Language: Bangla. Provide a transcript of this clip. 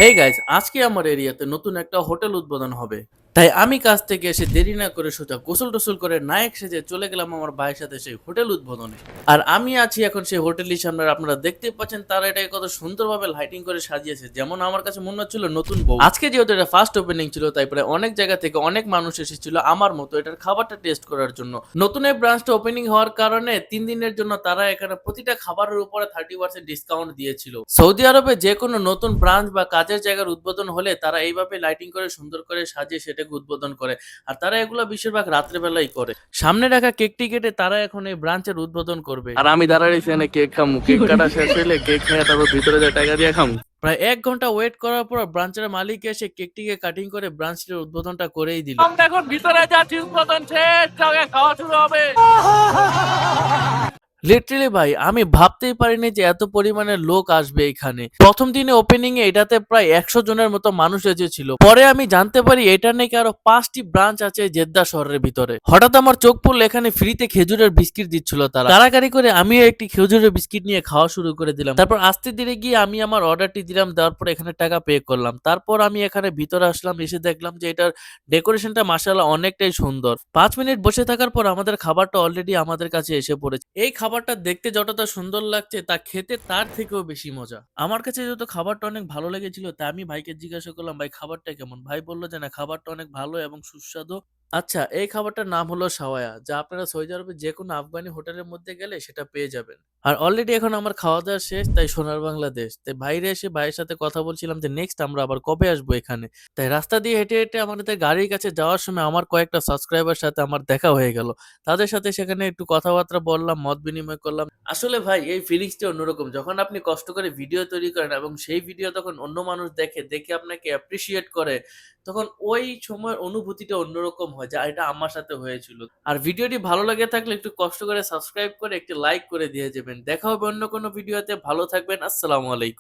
হেই গাইস, আজকে আমার এরিয়াতে নতুন একটা হোটেল উদ্বোধন হবে। তাই আমি কাজ থেকে এসে দেরি না করে সোজা গোসল টোসল করে নায়ক সেজে চলে গেলাম আমার ভাইয়ের সাথে সেই হোটেল উদ্বোধনে। আর আমি আছি এখন সেই হোটেলের সামনে। আর আপনারা দেখতেই পাচ্ছেন তারা এটাকে কত সুন্দরভাবে লাইটিং করে সাজিয়েছে, যেমন আমার কাছে মনে হচ্ছিল নতুন বউ। আজকে যেহেতু এটা ফার্স্ট ওপেনিং ছিল, তাই প্রায় অনেক জায়গা থেকে অনেক মানুষ এসেছিল আমার মতো এটার খাবারটা টেস্ট করার জন্য। নতুন এই ব্রাঞ্চটা ওপেনিং হওয়ার কারণে 3 দিনের জন্য তারা এখানে প্রতিটা খাবারের উপরে 30% ডিসকাউন্ট দিয়েছিল। সৌদি আরবে যে কোনো নতুন ব্রাঞ্চ বা কাজের জায়গার উদ্বোধন হলে তারা এইভাবে লাইটিং করে সুন্দর করে সাজিয়ে সেটাকে উদ্বোধন করে। আর তারা এগুলো বেশিরভাগ রাত্রেবেলাই করে। সামনে রাখা কেকটি কেটে তারা এখন এই ব্রাঞ্চের উদ্বোধন করবে। আর আমি দাঁড়াইছি এখানে কেক খামু। কেক কাটা শেষ হইলে কেক খেয়ে তারপর ভিতরে যে টাকা দিয়ে খামু। প্রায় 1 ঘন্টা ওয়েট করার পর ব্রাঞ্চের মালিক এসে কেকটিকে কাটিং করে ব্রাঞ্চের উদ্বোধনটা করেই দিল। আমরা এখন ভিতরে যাচ্ছি, উদ্বোধন শেষ, খাওয়া শুরু হবে। লিটারেলি ভাই, আমি ভাবতেই পারিনি যে এত পরিমাণে লোক আসবে এখানে। প্রথম দিনে ওপেনিং এ এটাতে প্রায় 100 জনের মতো মানুষ এসেছিল। পরে আমি জানতে পারি এটা নাকি আরো 5টি ব্রাঞ্চ আছে জেদ্দা শহরের ভিতরে। হঠাৎ আমার চোখ পড়লো এখানে ফ্রিতে খেজুরের বিস্কিট দিচ্ছিল তারা। কারাকারি করে আমিও একটি খেজুরের বিস্কিট নিয়ে খাওয়া শুরু করে দিলাম। তারপর আস্তে ধীরে গিয়ে আমি আমার অর্ডারটি দিলাম, দেওয়ার পর এখানে টাকা পে করলাম। তারপর আমি এখানে ভিতরে আসলাম, এসে দেখলাম যে এটার ডেকোরেশনটা মাশাআল্লাহ অনেকটাই সুন্দর। 5 মিনিট বসে থাকার পর আমাদের খাবারটা অলরেডি আমাদের কাছে এসে পড়েছে। এই খাবারটা দেখতে যতটা সুন্দর লাগছে তা খেতে তার থেকেও বেশি মজা। আমার কাছে যেহেতু খাবারটা অনেক ভালো লেগেছিল, তাই আমি ভাইকে জিজ্ঞাসা করলাম, ভাই খাবারটা কেমন? ভাই বলল যে না, খাবারটা অনেক ভালো এবং সুস্বাদু। আচ্ছা, এই খাবারটার নাম হলো সাওয়ায়া, যা আপনারা সৌদি আরবে যে কোনো আফগানি হোটেলের মধ্যে গেলে সেটা পেয়ে যাবেন। আর অলরেডি এখন আমার খাওয়া দাওয়া শেষ, তাই সোনার বাংলাদেশ। তাই বাইরে এসে ভাইয়ের সাথে কথা বলছিলাম যে নেক্সট আমরা আবার কবে আসবো এখানে। তাই রাস্তা দিয়ে হেঁটে হেঁটে আমাদের গাড়ির কাছে যাওয়ার সময় আমার কয়েকটা সাবস্ক্রাইবার সাথে আমার দেখা হয়ে গেল। তাদের সাথে সেখানে একটু কথাবার্তা বললাম, মত বিনিময় করলাম। আসলে ভাই, এই ফিলিংসটা অন্যরকম যখন আপনি কষ্ট করে ভিডিও তৈরি করেন এবং সেই ভিডিও তখন অন্য মানুষ দেখে, দেখে আপনাকে অ্যাপ্রিসিয়েট করে, তখন ওই সময়ের অনুভূতিটা অন্যরকম হয়, যা এটা আমার সাথে হয়েছিল। আর ভিডিওটি ভালো লাগে থাকলে একটু কষ্ট করে সাবস্ক্রাইব করে একটি লাইক করে দিয়ে যাবেন। দেখা হবে অন্য কোনো ভিডিওতে। ভালো থাকবেন। আসসালামু আলাইকুম।